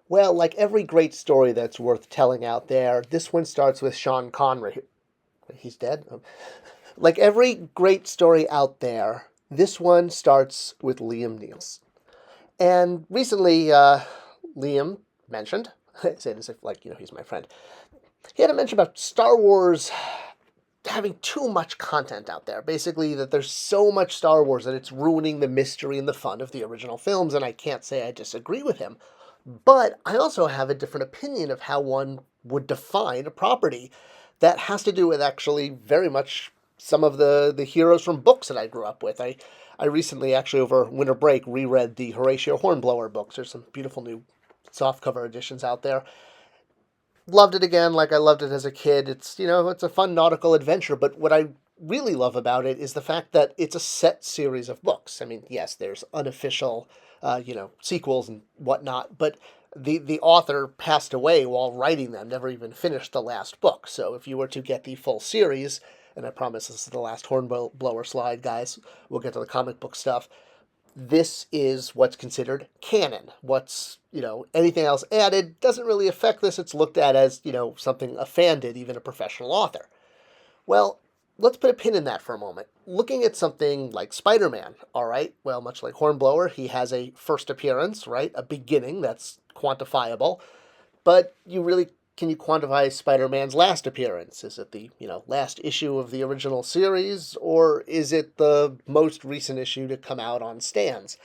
Well, like every great story that's worth telling out there, this one starts with Sean Connery. He's dead? Like every great story out there, this one starts with Liam Neeson. And recently, Liam mentioned, I say this if, like, he's my friend. He had a mention about Star Wars having too much content out there. Basically, that there's so much Star Wars that it's ruining the mystery and the fun of the original films, and I can't say I disagree with him. But I also have a different opinion of how one would define a property that has to do with actually very much some of the heroes from books that I grew up with. I recently, actually over winter break, reread the Horatio Hornblower books. There's some beautiful new softcover editions out there. Loved it again like I loved it as a kid. It's a fun nautical adventure, but what I really love about it is the fact that it's a set series of books. I mean, yes, there's unofficial, sequels and whatnot, but the author passed away while writing them, never even finished the last book. So if you were to get the full series, and I promise this is the last hornblower slide, guys, we'll get to the comic book stuff. This is what's considered canon. Anything else added doesn't really affect this. It's looked at as, something a fan did, even a professional author. Well, let's put a pin in that for a moment. Looking at something like Spider-Man, all right? Well, much like Hornblower, he has a first appearance, right? A beginning that's quantifiable. But can you quantify Spider-Man's last appearance? Is it the, last issue of the original series, or is it the most recent issue to come out on stands?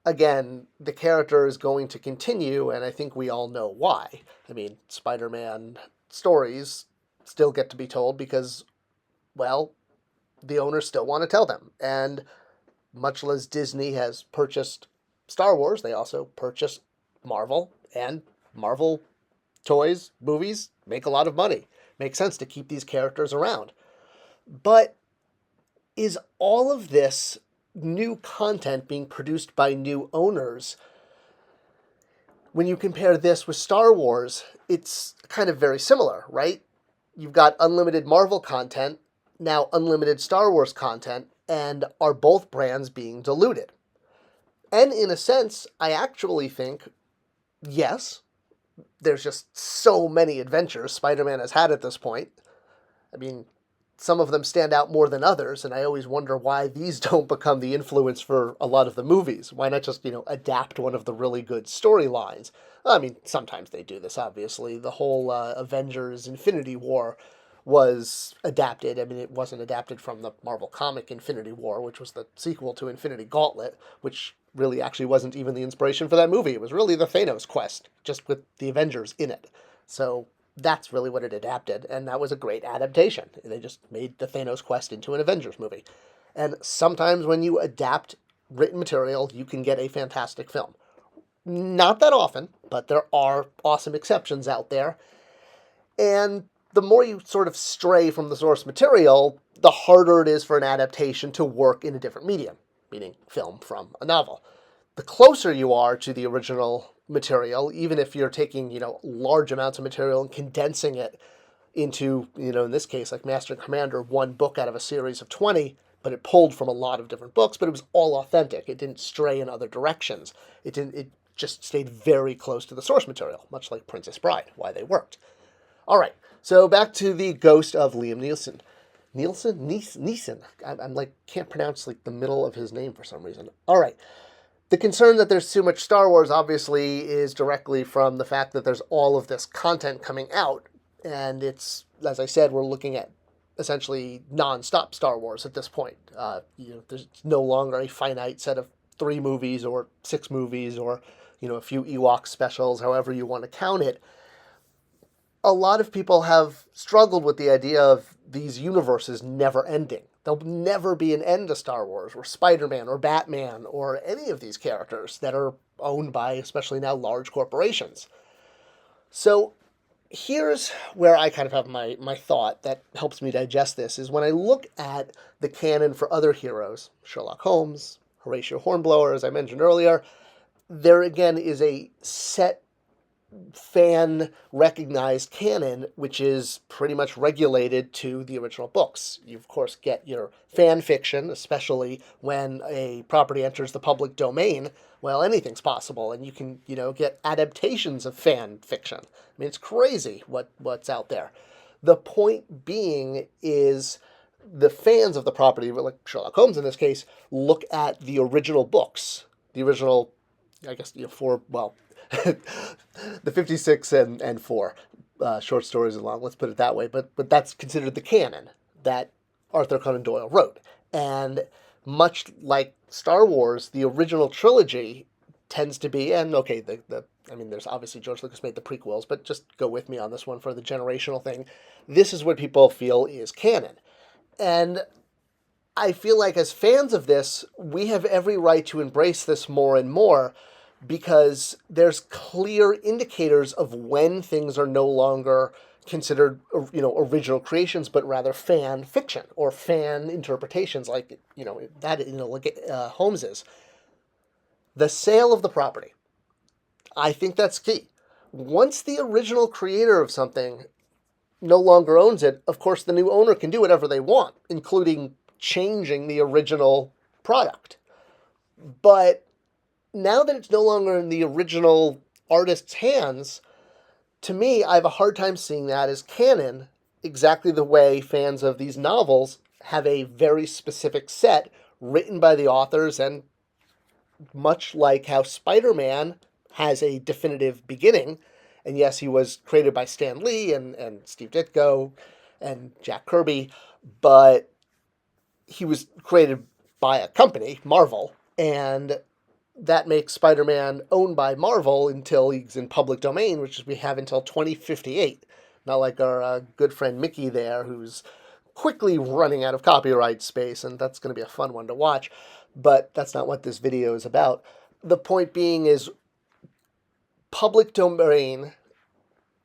Again, the character is going to continue, and I think we all know why. I mean, Spider-Man stories still get to be told because, well, the owners still want to tell them. And much as Disney has purchased Star Wars, they also purchased Marvel, and Marvel toys, movies make a lot of money. Makes sense to keep these characters around. But is all of this new content being produced by new owners? When you compare this with Star Wars, it's kind of very similar, right? You've got unlimited Marvel content, now unlimited Star Wars content, and are both brands being diluted? And in a sense, I actually think, yes, there's just so many adventures Spider-Man has had at this point. I mean, some of them stand out more than others, and I always wonder why these don't become the influence for a lot of the movies. Why not just, adapt one of the really good storylines? I mean, sometimes they do this, obviously. The whole Avengers Infinity War was adapted. I mean, it wasn't adapted from the Marvel comic Infinity War, which was the sequel to Infinity Gauntlet, which really actually wasn't even the inspiration for that movie. It was really the Thanos quest, just with the Avengers in it. So that's really what it adapted, and that was a great adaptation. They just made the Thanos quest into an Avengers movie. And sometimes when you adapt written material, you can get a fantastic film. Not that often, but there are awesome exceptions out there. And the more you sort of stray from the source material, the harder it is for an adaptation to work in a different medium, meaning film from a novel. The closer you are to the original material, even if you're taking, large amounts of material and condensing it into, in this case, like Master and Commander, one book out of a series of 20, but it pulled from a lot of different books, but it was all authentic. It didn't stray in other directions. It just stayed very close to the source material, much like Princess Bride, why they worked. All right, so back to the ghost of Liam Neeson. Neeson. I'm like, can't pronounce like the middle of his name for some reason. All right. The concern that there's too much Star Wars, obviously, is directly from the fact that there's all of this content coming out. And it's, as I said, we're looking at essentially non-stop Star Wars at this point. There's no longer a finite set of 3 movies or 6 movies or, a few Ewok specials, however you want to count it. A lot of people have struggled with the idea of these universes never ending. There'll never be an end to Star Wars, or Spider-Man, or Batman, or any of these characters that are owned by, especially now, large corporations. So here's where I kind of have my thought that helps me digest this, is when I look at the canon for other heroes, Sherlock Holmes, Horatio Hornblower, as I mentioned earlier, there again is a set fan recognized canon, which is pretty much regulated to the original books. You, of course, get your fan fiction, especially when a property enters the public domain. Well, anything's possible, and you can, get adaptations of fan fiction. I mean, it's crazy what's out there. The point being is the fans of the property, like Sherlock Holmes in this case, look at the original books, the original, I guess, the 56 and 4 short stories along, let's put it that way. But that's considered the canon that Arthur Conan Doyle wrote. And much like Star Wars, the original trilogy tends to be, and okay, there's obviously George Lucas made the prequels, but just go with me on this one for the generational thing. This is what people feel is canon. And I feel like as fans of this, we have every right to embrace this more and more, because there's clear indicators of when things are no longer considered, original creations, but rather fan fiction or fan interpretations, like, Holmes is. The sale of the property. I think that's key. Once the original creator of something no longer owns it, of course, the new owner can do whatever they want, including changing the original product. But now that it's no longer in the original artist's hands, to me, I have a hard time seeing that as canon, exactly the way fans of these novels have a very specific set written by the authors, and much like how Spider-Man has a definitive beginning, and yes, he was created by Stan Lee and Steve Ditko and Jack Kirby, but he was created by a company, Marvel, and that makes Spider-Man owned by Marvel until he's in public domain, which we have until 2058. Not like our good friend Mickey there, who's quickly running out of copyright space, and that's going to be a fun one to watch. But that's not what this video is about. The point being is public domain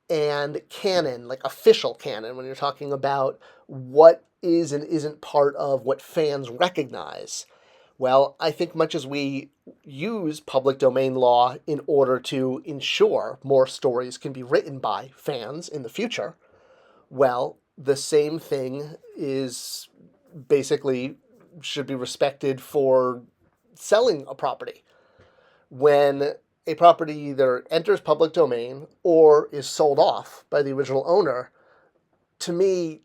and canon, like official canon, when you're talking about what is and isn't part of what fans recognize. Well, I think much as we use public domain law in order to ensure more stories can be written by fans in the future, well, the same thing is basically should be respected for selling a property. When a property either enters public domain or is sold off by the original owner, to me,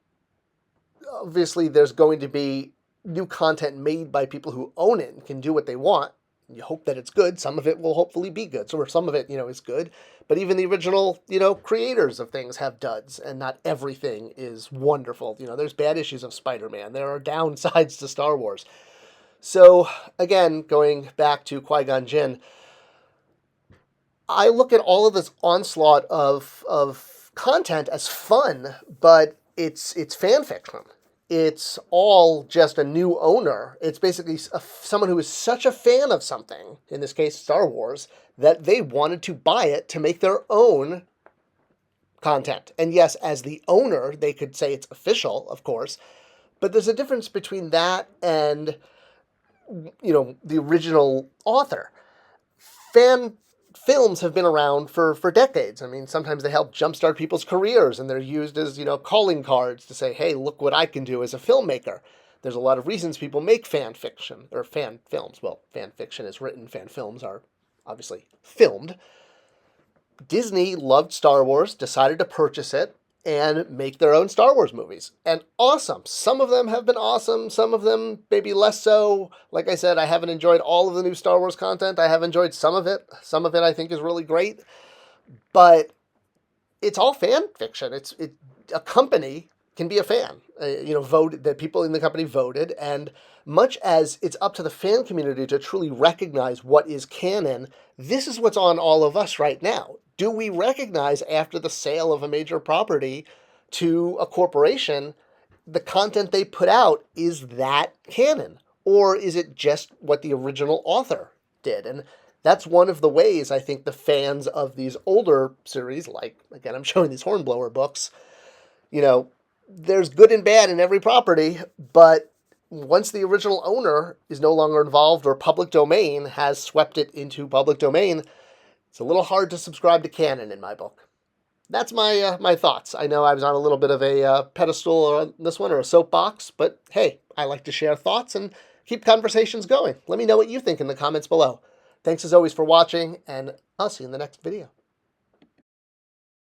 obviously there's going to be new content made by people who own it and can do what they want. You hope that it's good. Some of it will hopefully be good. So, or some of it, is good. But even the original, creators of things have duds, and not everything is wonderful. There's bad issues of Spider-Man. There are downsides to Star Wars. So, again, going back to Qui-Gon Jinn, I look at all of this onslaught of content as fun, but it's fan fiction. It's all just a new owner. It's basically someone who is such a fan of something, in this case Star Wars, that they wanted to buy it to make their own content. And yes, as the owner, they could say it's official, of course, but there's a difference between that and, the original author. Fan films have been around for decades. I mean, sometimes they help jumpstart people's careers, and they're used as, calling cards to say, hey, look what I can do as a filmmaker. There's a lot of reasons people make fan fiction, or fan films. Well, fan fiction is written, fan films are obviously filmed. Disney loved Star Wars, decided to purchase it, and make their own Star Wars movies. And awesome. Some of them have been awesome. Some of them maybe less so. Like I said, I haven't enjoyed all of the new Star Wars content. I have enjoyed some of it. Some of it I think is really great. But it's all fan fiction. A company can be a fan. Voted, the people in the company voted. And much as it's up to the fan community to truly recognize what is canon, this is what's on all of us right now. Do we recognize, after the sale of a major property to a corporation, the content they put out, is that canon? Or is it just what the original author did? And that's one of the ways I think the fans of these older series, like, again, I'm showing these Hornblower books, there's good and bad in every property, but once the original owner is no longer involved or public domain has swept it into public domain, It's a little hard to subscribe to canon in my book. That's my thoughts. I know I was on a little bit of a pedestal on this one, or a soapbox, but hey, I like to share thoughts and keep conversations going. Let me know what you think in the comments below. Thanks as always for watching, and I'll see you in the next video.